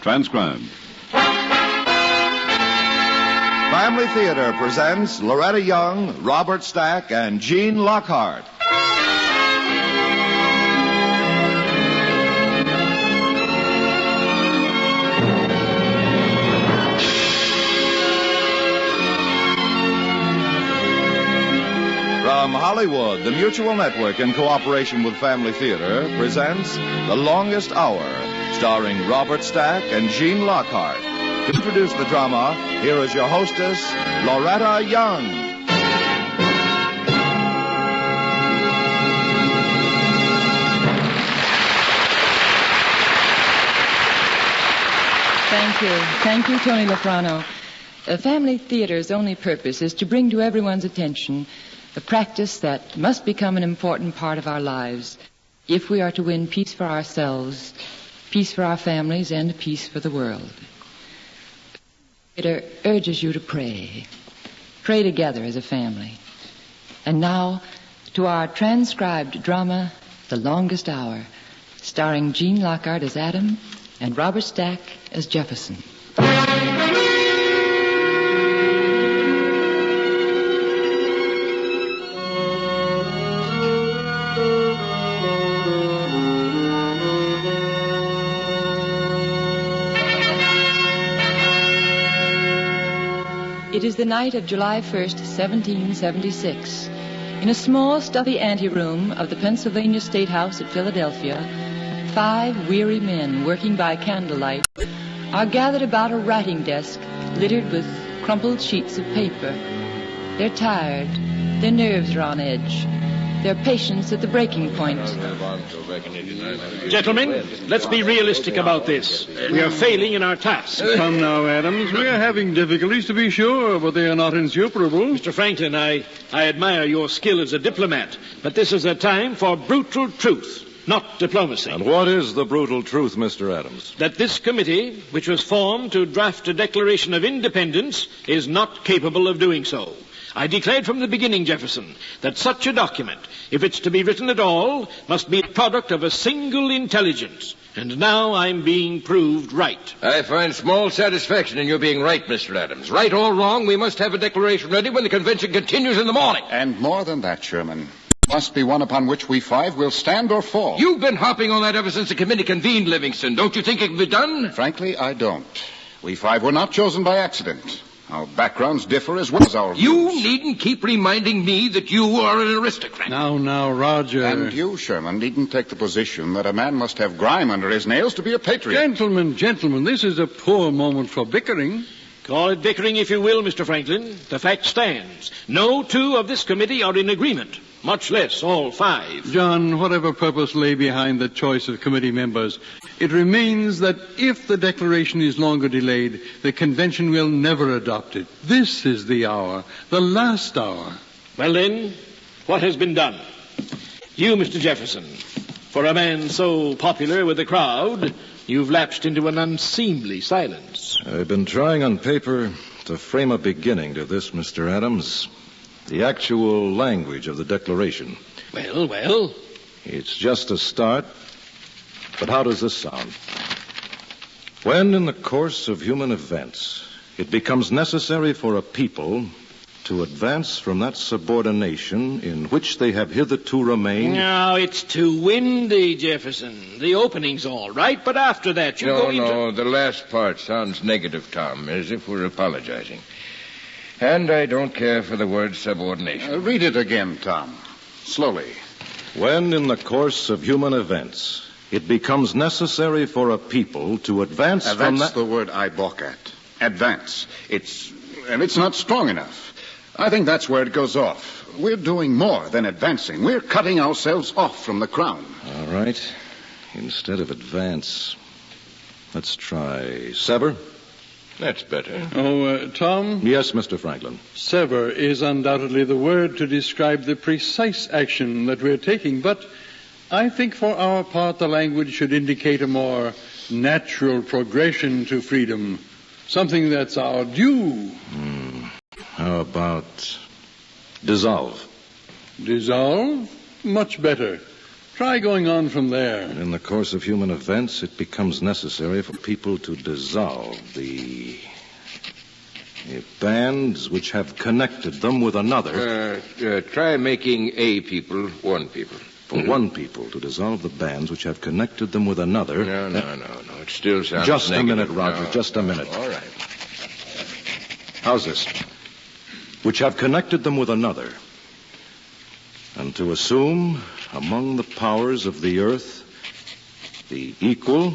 Transcribed. Family Theater presents Loretta Young, Robert Stack, and Gene Lockhart. From Hollywood, the Mutual Network, in cooperation with Family Theater, presents The Longest Hour, starring Robert Stack and Gene Lockhart. To introduce the drama, here is your hostess, Loretta Young. Thank you, Tony Lafrano. Family Theater's only purpose is to bring to everyone's attention a practice that must become an important part of our lives if we are to win peace for ourselves, peace for our families, and peace for the world. It urges you to pray. Pray together as a family. And now, to our transcribed drama, The Longest Hour, starring Gene Lockhart as Adam and Robert Stack as Jefferson. It is the night of July 1st, 1776. In a small, stuffy anteroom of the Pennsylvania State House at Philadelphia, 5 weary men working by candlelight are gathered about a writing desk littered with crumpled sheets of paper. They're tired. Their nerves are on edge. Their patience at the breaking point. Gentlemen, let's be realistic about this. We are failing in our task. Come now, Adams. We are having difficulties, to be sure, but they are not insuperable. Mr. Franklin, I admire your skill as a diplomat, but this is a time for brutal truth, not diplomacy. And what is the brutal truth, Mr. Adams? That this committee, which was formed to draft a Declaration of Independence, is not capable of doing so. I declared from the beginning, Jefferson, that such a document, if it's to be written at all, must be the product of a single intelligence. And now I'm being proved right. I find small satisfaction in your being right, Mr. Adams. Right or wrong, we must have a declaration ready when the convention continues in the morning. And more than that, Sherman. Must be one upon which we 5 will stand or fall. You've been hopping on that ever since the committee convened, Livingston. Don't you think it can be done? Frankly, I don't. We 5 were not chosen by accident. Our backgrounds differ as well as our views. You needn't keep reminding me that you are an aristocrat. Now, Roger. And you, Sherman, needn't take the position that a man must have grime under his nails to be a patriot. Gentlemen, this is a poor moment for bickering. Call it bickering if you will, Mr. Franklin. The fact stands. No 2 of this committee are in agreement, much less all 5. John, whatever purpose lay behind the choice of committee members, it remains that if the declaration is longer delayed, the convention will never adopt it. This is the hour, the last hour. Well then, what has been done? You, Mr. Jefferson, for a man so popular with the crowd, you've lapsed into an unseemly silence. I've been trying on paper to frame a beginning to this, Mr. Adams. The actual language of the Declaration. Well? It's just a start. But how does this sound? When in the course of human events, it becomes necessary for a people to advance from that subordination in which they have hitherto remained... No, it's too windy, Jefferson. The opening's all right, but after that you go into... No, the last part sounds negative, Tom, as if we're apologizing. And I don't care for the word subordination. Read it again, Tom. Slowly. When in the course of human events, it becomes necessary for a people to advance from that... That's the word I balk at. Advance. It's not strong enough. I think that's where it goes off. We're doing more than advancing. We're cutting ourselves off from the crown. All right. Instead of advance, let's try sever. That's better. Oh, Tom? Yes, Mr. Franklin. Sever is undoubtedly the word to describe the precise action that we're taking, but I think for our part the language should indicate a more natural progression to freedom, something that's our due. How about dissolve? Dissolve? Much better. Try going on from there. In the course of human events, it becomes necessary for people to dissolve the bands which have connected them with another. Try making a people one people. For one people to dissolve the bands which have connected them with another. No. It still sounds Just negative. a minute, Roger. Just a minute. All right. How's this? Which have connected them with another. And to assume among the powers of the earth the equal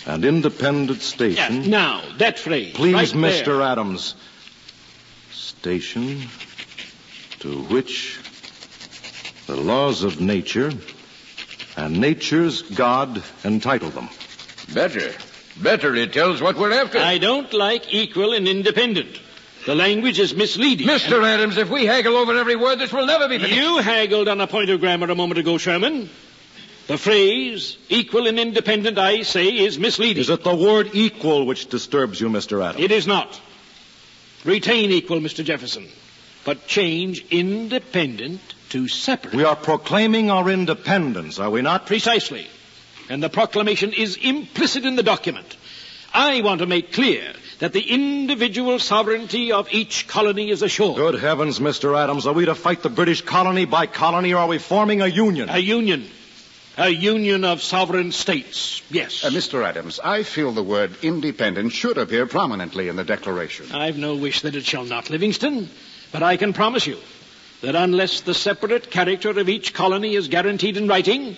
and independent station. Yeah, now, that phrase. Please, right Mr. there. Adams. Station to which the laws of nature and nature's God entitle them. Better it tells what we're after. I don't like equal and independent. The language is misleading. Mr. Adams, if we haggle over every word, this will never be finished. You haggled on a point of grammar a moment ago, Sherman. The phrase, equal and independent, I say, is misleading. Is it the word equal which disturbs you, Mr. Adams? It is not. Retain equal, Mr. Jefferson, but change independent to separate. We are proclaiming our independence, are we not? Precisely. And the proclamation is implicit in the document. I want to make clear that the individual sovereignty of each colony is assured. Good heavens, Mr. Adams. Are we to fight the British colony by colony, or are we forming a union? A union. A union of sovereign states, yes. Mr. Adams, I feel the word independent should appear prominently in the Declaration. I've no wish that it shall not, Livingston, but I can promise you that unless the separate character of each colony is guaranteed in writing,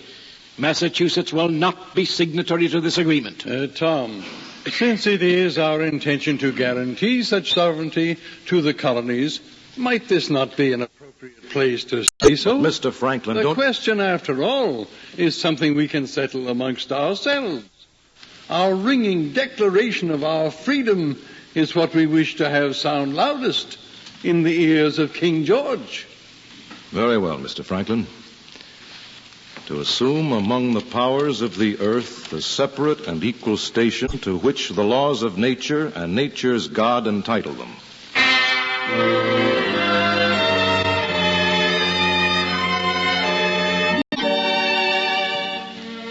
Massachusetts will not be signatory to this agreement. Tom, since it is our intention to guarantee such sovereignty to the colonies, might this not be an appropriate place to say so? But Mr. Franklin, the question, after all, is something we can settle amongst ourselves. Our ringing declaration of our freedom is what we wish to have sound loudest in the ears of King George. Very well, Mr. Franklin. To assume among the powers of the earth the separate and equal station to which the laws of nature and nature's God entitle them.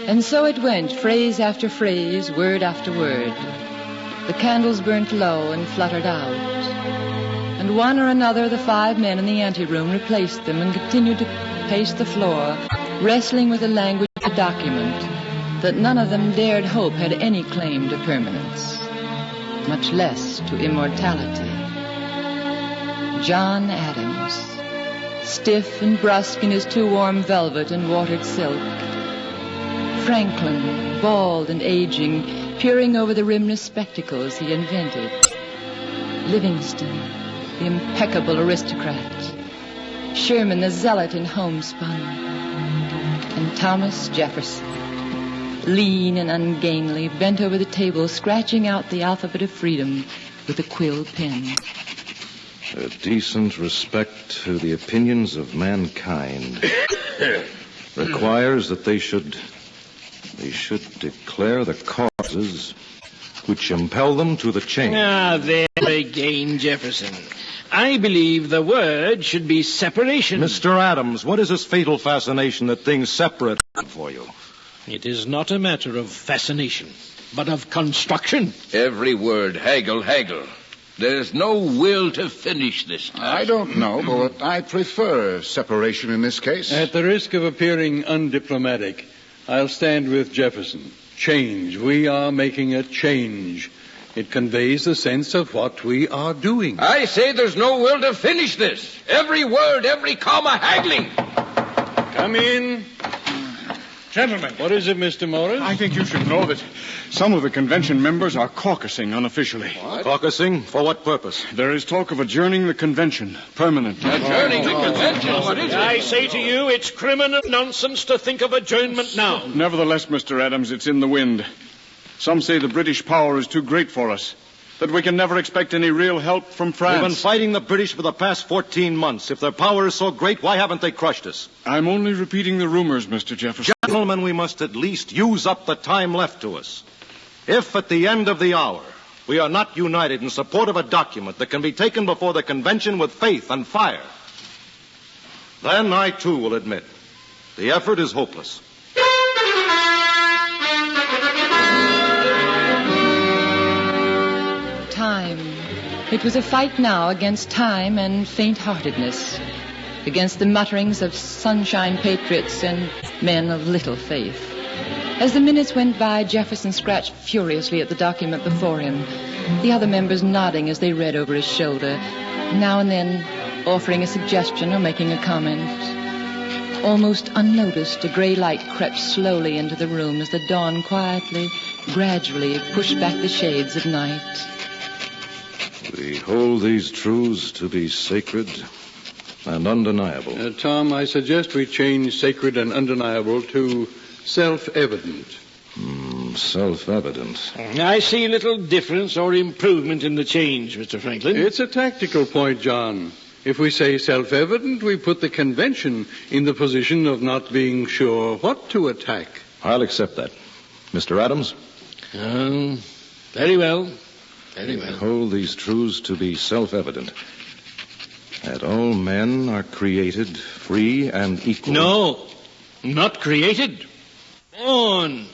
And so it went, phrase after phrase, word after word. The candles burnt low and fluttered out. And one or another of the 5 men in the anteroom replaced them and continued to pace the floor, wrestling with the language of the document that none of them dared hope had any claim to permanence, much less to immortality. John Adams, stiff and brusque in his too warm velvet and watered silk. Franklin, bald and aging, peering over the rimless spectacles he invented. Livingston, the impeccable aristocrat. Sherman, the zealot in homespun. And Thomas Jefferson, lean and ungainly, bent over the table, scratching out the alphabet of freedom with a quill pen. A decent respect to the opinions of mankind requires that they should declare the causes which impel them to the change. Ah, there again, Jefferson. I believe the word should be separation. Mr. Adams, what is this fatal fascination that things separate for you? It is not a matter of fascination, but of construction. Every word, haggle. There's no will to finish this task. I don't know, but I prefer separation in this case. At the risk of appearing undiplomatic, I'll stand with Jefferson. Change. We are making a change. It conveys the sense of what we are doing. I say there's no will to finish this. Every word, every comma, haggling. Come in. Gentlemen. What is it, Mr. Morris? I think you should know that some of the convention members are caucusing unofficially. What? Caucusing? For what purpose? There is talk of adjourning the convention permanently. Adjourning the convention? What is it? I say to you, it's criminal nonsense to think of adjournment now. Nevertheless, Mr. Adams, it's in the wind. Some say the British power is too great for us, that we can never expect any real help from France. We've been fighting the British for the past 14 months. If their power is so great, why haven't they crushed us? I'm only repeating the rumors, Mr. Jefferson. Gentlemen, we must at least use up the time left to us. If at the end of the hour we are not united in support of a document that can be taken before the convention with faith and fire, then I too will admit the effort is hopeless. It was a fight now against time and faint-heartedness, against the mutterings of sunshine patriots and men of little faith. As the minutes went by, Jefferson scratched furiously at the document before him, the other members nodding as they read over his shoulder, now and then offering a suggestion or making a comment. Almost unnoticed, a gray light crept slowly into the room as the dawn quietly, gradually pushed back the shades of night. We hold these truths to be sacred and undeniable. Tom, I suggest we change sacred and undeniable to self-evident. Self-evident. I see little difference or improvement in the change, Mr. Franklin. It's a tactical point, John. If we say self-evident, we put the convention in the position of not being sure what to attack. I'll accept that. Mr. Adams? Very well. Very We well. hold these truths to be self-evident. That all men are created free and equal. No, not created. Born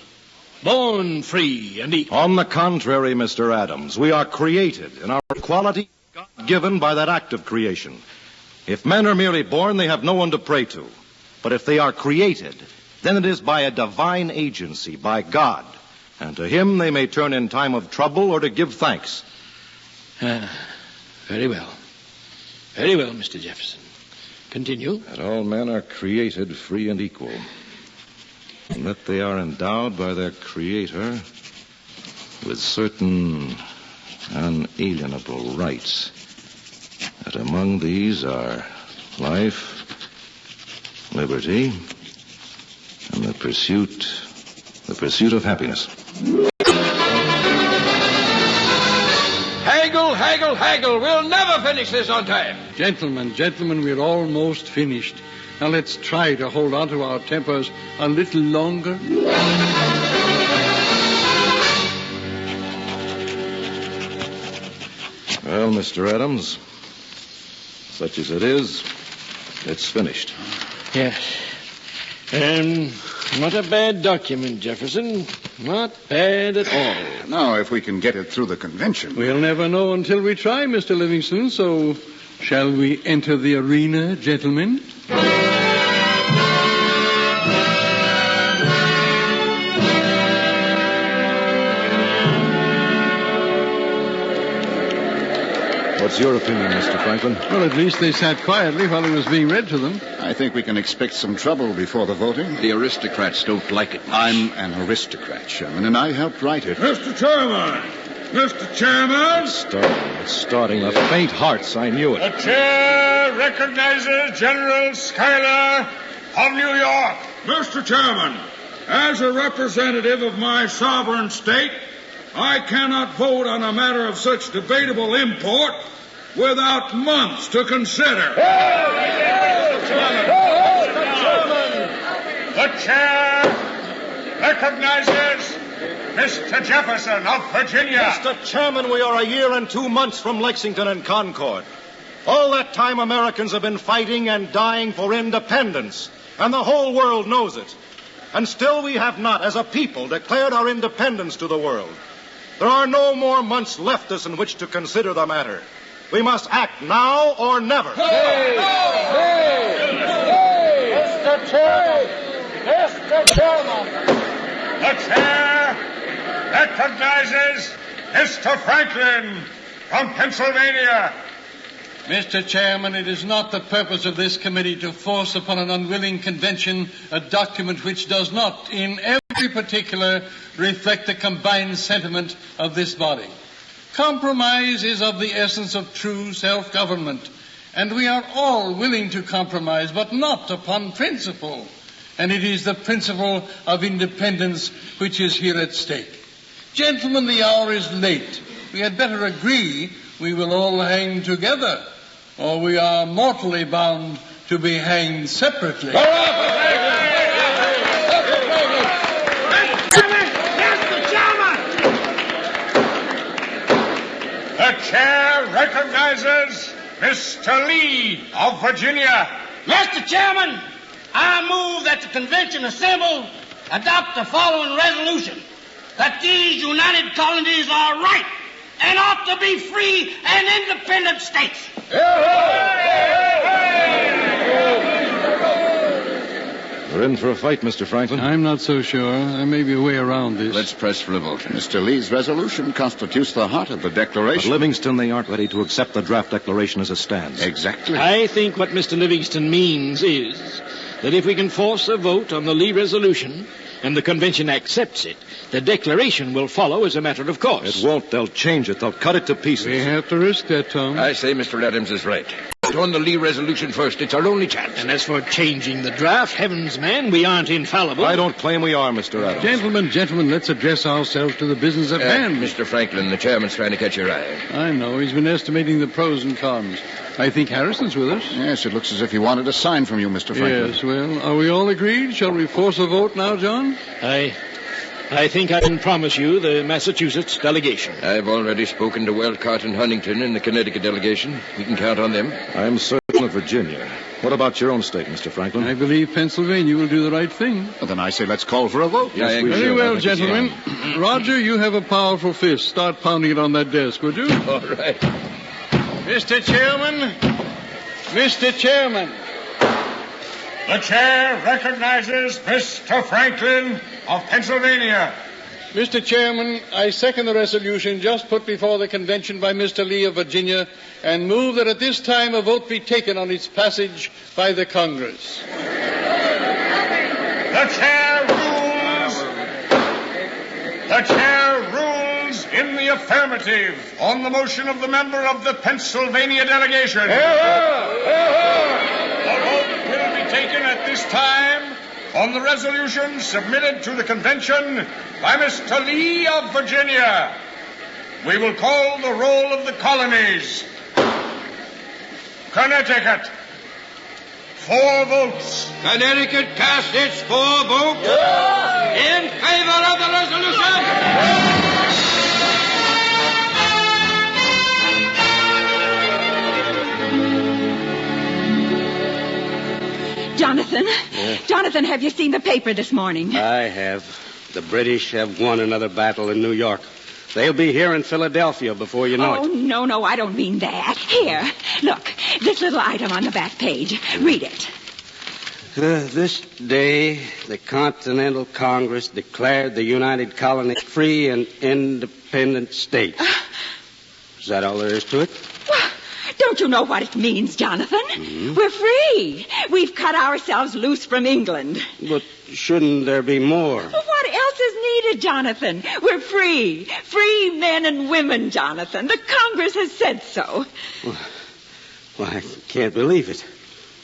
free and equal. On the contrary, Mr. Adams, we are created in our equality God-given by that act of creation. If men are merely born, they have no one to pray to. But if they are created, then it is by a divine agency, by God. And to him they may turn in time of trouble or to give thanks. Very well. Very well, Mr. Jefferson. Continue. That all men are created free and equal. And that they are endowed by their Creator with certain unalienable rights. That among these are life, liberty, and the pursuit of happiness. Haggle. We'll never finish this on time. Gentlemen, we're almost finished. Now let's try to hold on to our tempers a little longer. Well, Mr. Adams, such as it is, it's finished. Yes. Not a bad document, Jefferson. Not bad at all. Now, if we can get it through the convention. We'll never know until we try, Mr. Livingston, so shall we enter the arena, gentlemen? What's your opinion, Mr. Franklin? Well, at least they sat quietly while it was being read to them. I think we can expect some trouble before the voting. The aristocrats don't like it. I'm an aristocrat, Sherman, and I helped write it. Mr. Chairman! Mr. Chairman! It's starting the faint hearts. I knew it. The chair recognizes General Schuyler of New York. Mr. Chairman, as a representative of my sovereign state, I cannot vote on a matter of such debatable import without months to consider. The chair recognizes Mr. Jefferson of Virginia. Mr. Chairman, we are a year and 2 months from Lexington and Concord. All that time, Americans have been fighting and dying for independence, and the whole world knows it. And still we have not, as a people, declared our independence to the world. There are no more months left us in which to consider the matter. We must act now or never. Mr. Chairman! The chair recognizes Mr. Franklin from Pennsylvania. Mr. Chairman, it is not the purpose of this committee to force upon an unwilling convention a document which does not, in every particular, reflect the combined sentiment of this body. Compromise is of the essence of true self-government, and we are all willing to compromise, but not upon principle. And it is the principle of independence which is here at stake. Gentlemen, the hour is late. We had better agree we will all hang together, or we are mortally bound to be hanged separately. The chair recognizes Mr. Lee of Virginia. Mr. Chairman, I move that the convention assembled adopt the following resolution: that these United Colonies are right and ought to be free and independent states. We're in for a fight, Mr. Franklin. I'm not so sure. There may be a way around this. Let's press for a vote. Mr. Lee's resolution constitutes the heart of the But declaration. Livingston, they aren't ready to accept the draft declaration as it stands. Exactly. I think what Mr. Livingston means is that if we can force a vote on the Lee resolution and the convention accepts it, the declaration will follow as a matter of course. It won't. They'll change it. They'll cut it to pieces. We have to risk that, Tom. I say Mr. Adams is right. On the Lee resolution first. It's our only chance. And as for changing the draft, heavens, man, we aren't infallible. I don't claim we are, Mr. Adams. Gentlemen, let's address ourselves to the business at hand. Mr. Franklin, the chairman's trying to catch your eye. I know. He's been estimating the pros and cons. I think Harrison's with us. Yes, it looks as if he wanted a sign from you, Mr. Franklin. Yes, well, are we all agreed? Shall we force a vote now, John? I think I can promise you the Massachusetts delegation. I've already spoken to Welcott and Huntington in the Connecticut delegation. We can count on them. I'm certain of Virginia. What about your own state, Mr. Franklin? I believe Pennsylvania will do the right thing. Well, then I say let's call for a vote. Yes, we Very should. well, gentlemen. Roger, you have a powerful fist. Start pounding it on that desk, would you? All right. Mr. Chairman. Mr. Chairman. The chair recognizes Mr. Franklin of Pennsylvania. Mr. Chairman, I second the resolution just put before the convention by Mr. Lee of Virginia and move that at this time a vote be taken on its passage by the Congress. The chair rules in the affirmative on the motion of the member of the Pennsylvania delegation. The vote will be taken at this time on the resolution submitted to the convention by Mr. Lee of Virginia. We will call the roll of the colonies. Connecticut, 4 votes. Connecticut cast its 4 votes in favor of the resolution. Jonathan, have you seen the paper this morning? I have. The British have won another battle in New York. They'll be here in Philadelphia before you know it. Oh, no, I don't mean that. Here, look, this little item on the back page. Read it. This day, the Continental Congress declared the United Colonies free and independent states. Is that all there is to it? Well, don't you know what it means, Jonathan? Mm-hmm. We're free. We've cut ourselves loose from England. But shouldn't there be more? Well, what else is needed, Jonathan? We're free. Free men and women, Jonathan. The Congress has said so. Well, I can't believe it.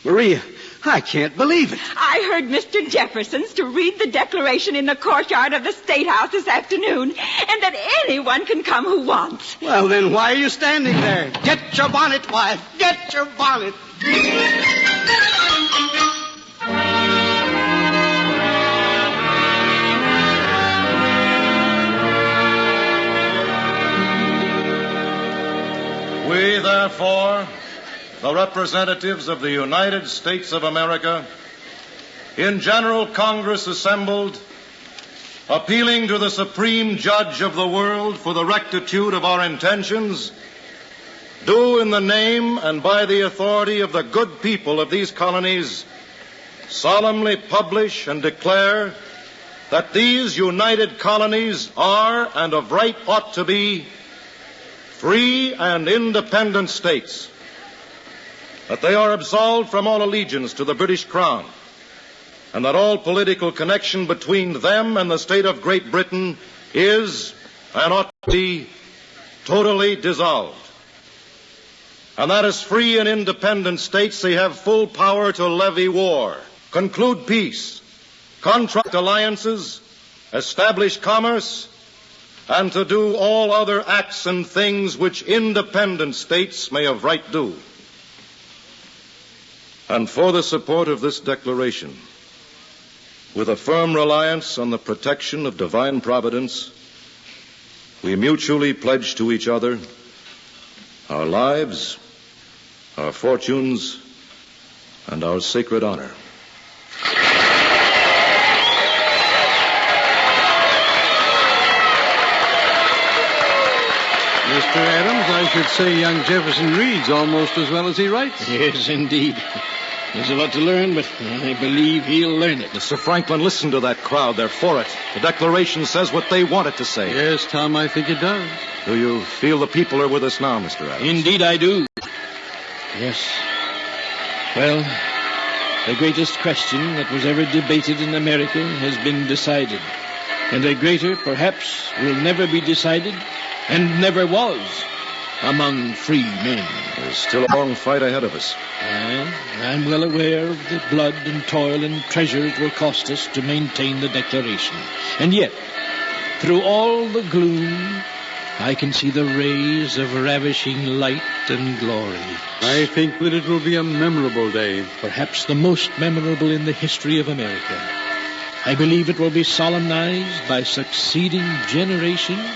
Maria, I can't believe it. I heard Mr. Jefferson's to read the declaration in the courtyard of the State House this afternoon, and that anyone can come who wants. Well, then why are you standing there? Get your bonnet, wife. Get your bonnet. We, therefore, the representatives of the United States of America, in General Congress assembled, appealing to the Supreme Judge of the world for the rectitude of our intentions, do in the name and by the authority of the good people of these colonies solemnly publish and declare that these united colonies are, and of right ought to be, free and independent states, that they are absolved from all allegiance to the British Crown, and that all political connection between them and the state of Great Britain is and ought to be totally dissolved, and that as free and independent states they have full power to levy war, conclude peace, contract alliances, establish commerce, and to do all other acts and things which independent states may of right do. And for the support of this declaration, with a firm reliance on the protection of divine providence, we mutually pledge to each other our lives, our fortunes, and our sacred honor. Mr. Adams, I should say young Jefferson reads almost as well as he writes. Yes, indeed. There's a lot to learn, but I believe he'll learn it. Mr. Franklin, listen to that crowd. They're for it. The Declaration says what they want it to say. Yes, Tom, I think it does. Do you feel the people are with us now, Mr. Adams? Indeed I do. Yes. Well, the greatest question that was ever debated in America has been decided. And a greater, perhaps, will never be decided, and never was, among free men. There's still a long fight ahead of us. I'm well aware of the blood and toil and treasure it will cost us to maintain the Declaration. And yet, through all the gloom, I can see the rays of ravishing light and glory. I think that it will be a memorable day. Perhaps the most memorable in the history of America. I believe it will be solemnized by succeeding generations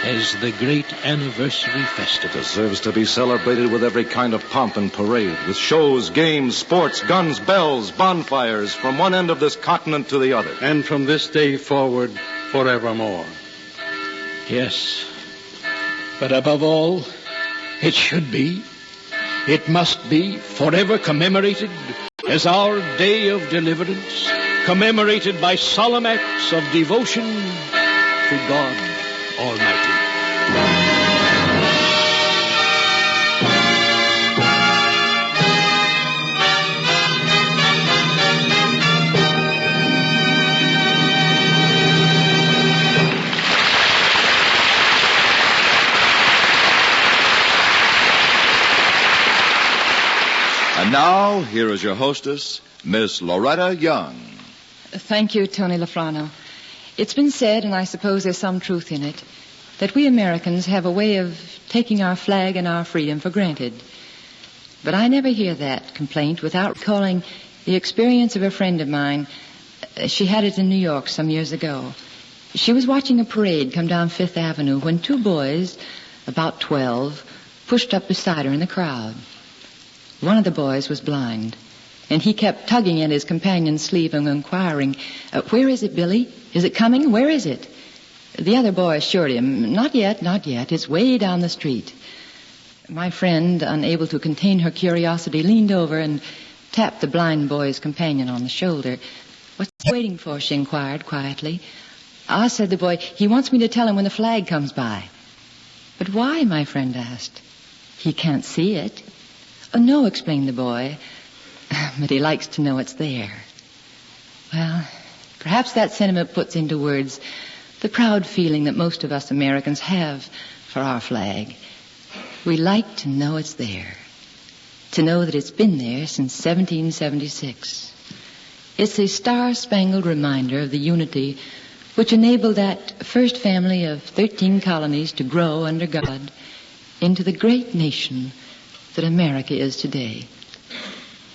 as the great anniversary festival. It deserves to be celebrated with every kind of pomp and parade, with shows, games, sports, guns, bells, bonfires, from one end of this continent to the other. And from this day forward, forevermore. Yes. But above all, it should be, it must be forever commemorated as our day of deliverance, commemorated by solemn acts of devotion to God Almighty. And now, here is your hostess, Miss Loretta Young. Thank you, Tony Lafrano. It's been said, and I suppose there's some truth in it, that we Americans have a way of taking our flag and our freedom for granted. But I never hear that complaint without recalling the experience of a friend of mine. She had it in New York some years ago. She was watching a parade come down Fifth Avenue when two boys, about 12, pushed up beside her in the crowd. One of the boys was blind, and he kept tugging at his companion's sleeve and inquiring, "Where is it, Billy? Is it coming? Where is it?" The other boy assured him, "Not yet, not yet. It's way down the street." My friend, unable to contain her curiosity, leaned over and tapped the blind boy's companion on the shoulder. "What's he waiting for?" she inquired quietly. "Ah," said the boy, "he wants me to tell him when the flag comes by." "But why?" my friend asked. "He can't see it." "Oh, no," explained the boy, "but he likes to know it's there." Well, perhaps that sentiment puts into words the proud feeling that most of us Americans have for our flag. We like to know it's there, to know that it's been there since 1776. It's the star-spangled reminder of the unity which enabled that first family of 13 colonies to grow under God into the great nation that America is today.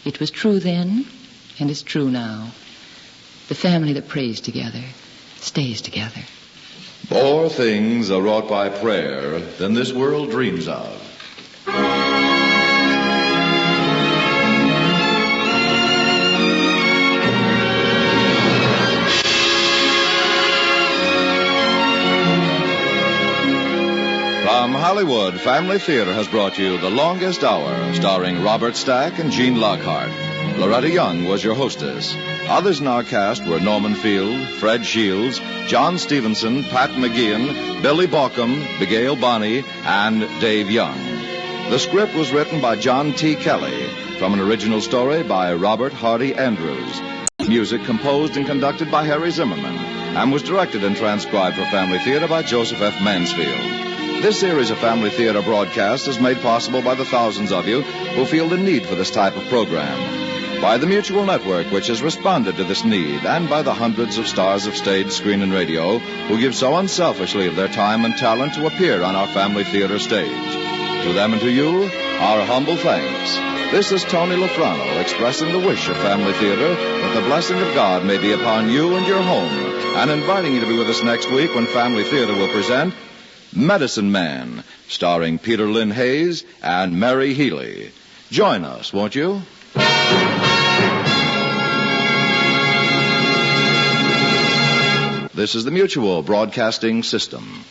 It was true then, and is true now. The family that prays together stays together. More things are wrought by prayer than this world dreams of. From Hollywood, Family Theater has brought you The Longest Hour, starring Robert Stack and Gene Lockhart. Loretta Young was your hostess. Others in our cast were Norman Field, Fred Shields, John Stevenson, Pat McGeehan, Billy Baucom, Miguel Bonney, and Dave Young. The script was written by John T. Kelly, from an original story by Robert Hardy Andrews. Music composed and conducted by Harry Zimmerman, and was directed and transcribed for Family Theater by Joseph F. Mansfield. This series of Family Theater broadcasts is made possible by the thousands of you who feel the need for this type of program, by the Mutual Network, which has responded to this need, and by the hundreds of stars of stage, screen, and radio who give so unselfishly of their time and talent to appear on our Family Theater stage. To them and to you, our humble thanks. This is Tony Lafrano expressing the wish of Family Theater that the blessing of God may be upon you and your home, and inviting you to be with us next week when Family Theater will present Medicine Man, starring Peter Lynn Hayes and Mary Healy. Join us, won't you? This is the Mutual Broadcasting System.